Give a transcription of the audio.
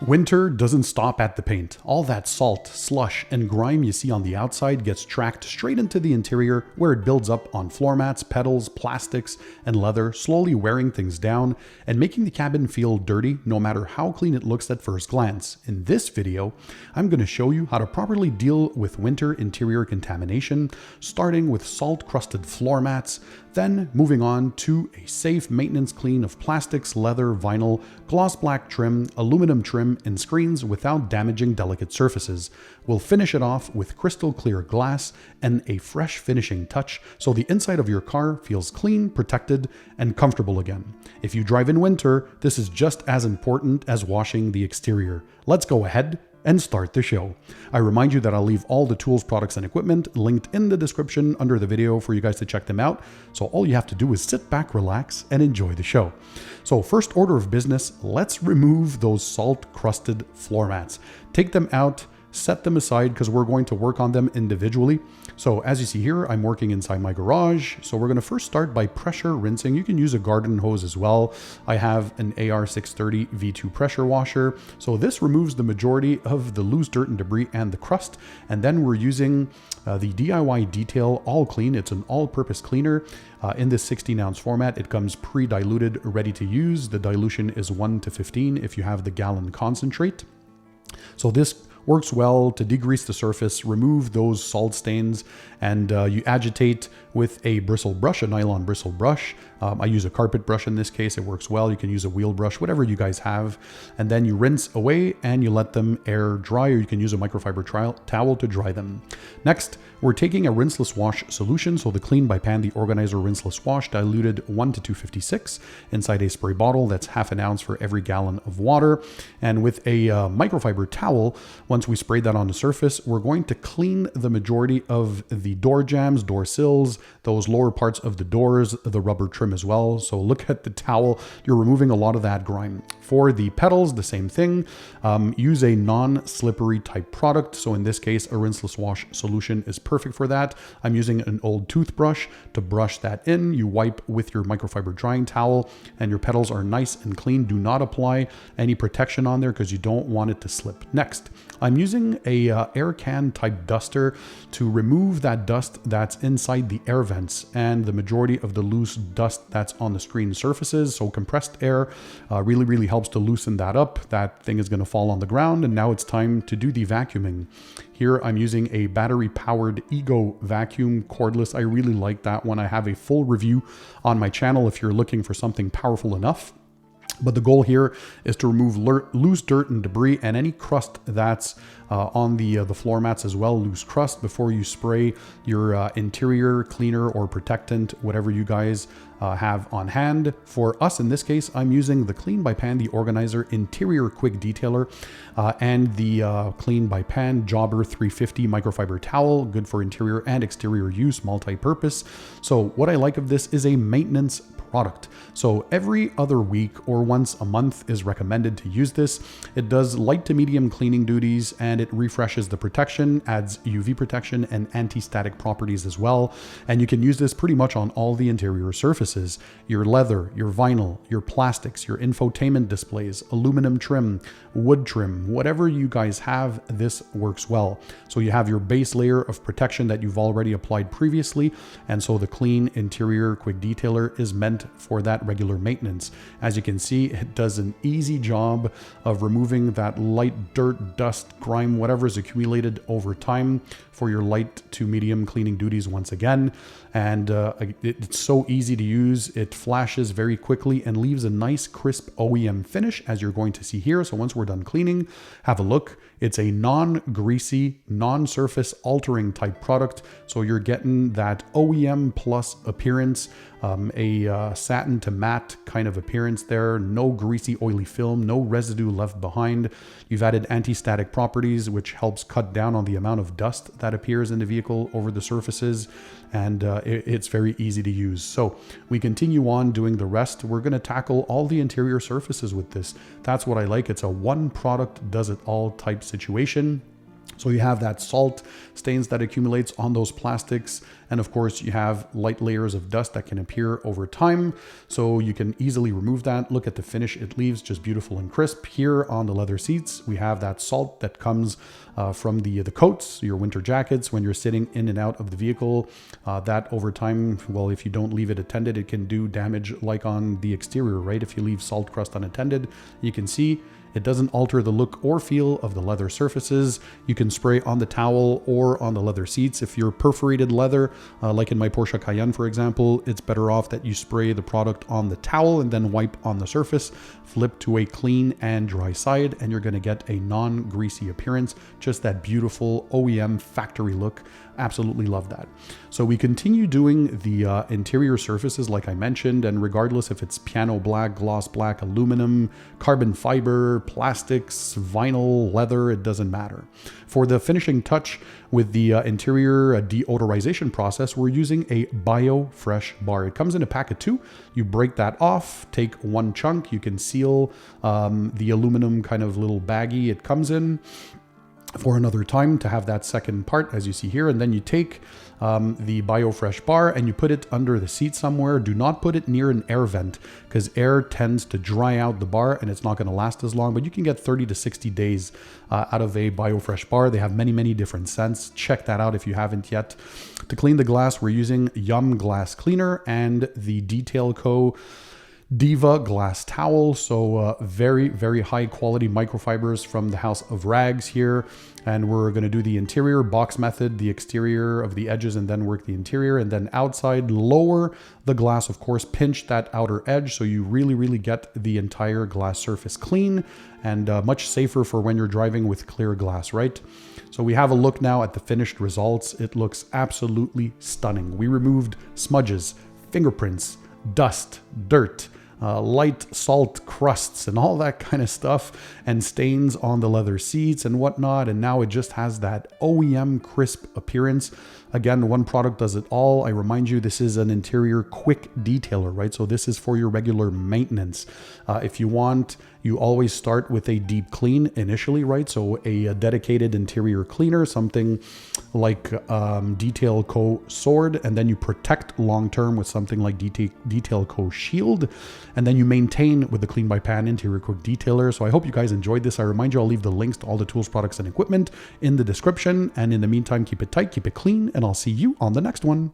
Winter doesn't stop at the paint. All that salt, slush, and grime you see on the outside gets tracked straight into the interior where it builds up on floor mats, pedals, plastics, and leather, slowly wearing things down and making the cabin feel dirty no matter how clean it looks at first glance. In this video, I'm going to show you how to properly deal with winter interior contamination, starting with salt-crusted floor mats, then moving on to a safe maintenance clean of plastics, leather, vinyl, gloss black trim, aluminum trim, and screens without damaging delicate surfaces. We'll finish it off with crystal clear glass and a fresh finishing touch so the inside of your car feels clean, protected, and comfortable again. If you drive in winter, this is just as important as washing the exterior. Let's go ahead and start the show. I remind you that I'll leave all the tools, products, and equipment linked in the description under the video for you guys to check them out. So all you have to do is sit back, relax, and enjoy the show. So first order of business, let's remove those salt-crusted floor mats. Take them out, set them aside because we're going to work on them individually. So as you see here, I'm working inside my garage. So we're going to first start by pressure rinsing. You can use a garden hose as well. I have an AR630 V2 pressure washer. So this removes the majority of the loose dirt and debris and the crust. And then we're using the DIY Detail All Clean. It's an all-purpose cleaner. In this 16-ounce format, it comes pre-diluted, ready to use. The dilution is 1:15 if you have the gallon concentrate. So this works well to degrease the surface, remove those salt stains, and you agitate with a bristle brush, a nylon bristle brush. I use a carpet brush in this case. It works well. You can use a wheel brush, whatever you guys have. And then you rinse away and you let them air dry, or you can use a microfiber towel to dry them. Next, we're taking a rinseless wash solution. So the Clean by Pan, the Organizer Rinseless Wash, diluted 1:256 inside a spray bottle. That's half an ounce for every gallon of water. And with a microfiber towel, once we spray that on the surface, we're going to clean the majority of the door jambs, door sills, those lower parts of the doors, the rubber trim as well. So look at the towel, you're removing a lot of that grime. For the pedals, the same thing. Use a non-slippery type product. So in this case, a rinseless wash solution is perfect for that. I'm using an old toothbrush to brush that in. You wipe with your microfiber drying towel and your pedals are nice and clean. Do not apply any protection on there because you don't want it to slip. Next, I'm using a air can type duster to remove that dust that's inside the air vents and the majority of the loose dust that's on the screen surfaces. So compressed air really helps to loosen that up. That thing is going to fall on the ground, and now it's time to do the vacuuming. Here I'm using a battery powered Ego vacuum cordless. I really like that one. I have a full review on my channel if you're looking for something powerful enough. But the goal here is to remove loose dirt and debris and any crust that's on the floor mats as well, loose crust, before you spray your interior cleaner or protectant, whatever you guys have on hand. For us, in this case, I'm using the Clean by Pan, the Organizer Interior Quick Detailer, and the Clean by Pan Jobber 350 microfiber towel, good for interior and exterior use, multi-purpose. So what I like of this is a maintenance product. So every other week or once a month is recommended to use this. It does light to medium cleaning duties and it refreshes the protection, adds UV protection and anti-static properties as well. And you can use this pretty much on all the interior surfaces. Your leather, your vinyl, your plastics, your infotainment displays, aluminum trim, wood trim, whatever you guys have, this works well. So you have your base layer of protection that you've already applied previously. And so the Clean Interior Quick Detailer is meant for that regular maintenance. As you can see, it does an easy job of removing that light dirt, dust, grime, whatever is accumulated over time for your light to medium cleaning duties once again. And it's so easy to use. It flashes very quickly and leaves a nice crisp OEM finish, as you're going to see here. So once we're done cleaning, have a look. It's a non-greasy, non-surface altering type product. So you're getting that OEM plus appearance, a satin to matte kind of appearance there. No greasy, oily film, no residue left behind. You've added anti-static properties, which helps cut down on the amount of dust that appears in the vehicle over the surfaces. And it's very easy to use. So we continue on doing the rest. We're going to tackle all the interior surfaces with this. That's what I like. It's a one product does it all type situation. So you have that salt stains that accumulates on those plastics. And of course you have light layers of dust that can appear over time. So you can easily remove that. Look at the finish it leaves, just beautiful and crisp. Here on the leather seats, we have that salt that comes from the coats, your winter jackets, when you're sitting in and out of the vehicle. That over time, well, if you don't leave it attended, it can do damage like on the exterior, right? If you leave salt crust unattended, you can see it doesn't alter the look or feel of the leather surfaces. You can spray on the towel or on the leather seats. If you're perforated leather, like in my Porsche Cayenne, for example, it's better off that you spray the product on the towel and then wipe on the surface, flip to a clean and dry side, and you're gonna get a non-greasy appearance, just that beautiful OEM factory look. Absolutely love that. So we continue doing the interior surfaces like I mentioned, and regardless if it's piano black, gloss black, aluminum, carbon fiber, plastics, vinyl, leather, it doesn't matter. For the finishing touch with the interior deodorization process, we're using a Fresh bar. It comes in a pack of 2. You break that off, take one chunk, you can seal the aluminum kind of little baggie it comes in for another time to have that second part, as you see here. And then you take the Fresh bar and you put it under the seat somewhere. Do not put it near an air vent because air tends to dry out the bar and it's not going to last as long, but you can get 30 to 60 days out of a Fresh bar. They have many, many different scents. Check that out if you haven't yet. To clean the glass, we're using Yum Glass Cleaner and the Detail Co. Diva glass towel. So very, very high quality microfibers from the House of Rags here. And we're going to do the interior box method, the exterior of the edges, and then work the interior. And then outside, lower the glass, of course, pinch that outer edge so you really, really get the entire glass surface clean and much safer for when you're driving with clear glass, right? So we have a look now at the finished results. It looks absolutely stunning. We removed smudges, fingerprints, dust, dirt, light salt crusts and all that kind of stuff, and stains on the leather seats and whatnot. And now it just has that OEM crisp appearance. Again, one product does it all. I remind you, this is an interior quick detailer, right? So this is for your regular maintenance. If you want, you always start with a deep clean initially, right? So a dedicated interior cleaner, something like Detail Co. Sword, and then you protect long-term with something like Detail Co. Shield, and then you maintain with the Clean by Pan Interior Quick Detailer. So I hope you guys enjoyed this. I remind you, I'll leave the links to all the tools, products, and equipment in the description. And in the meantime, keep it tight, keep it clean, and I'll see you on the next one.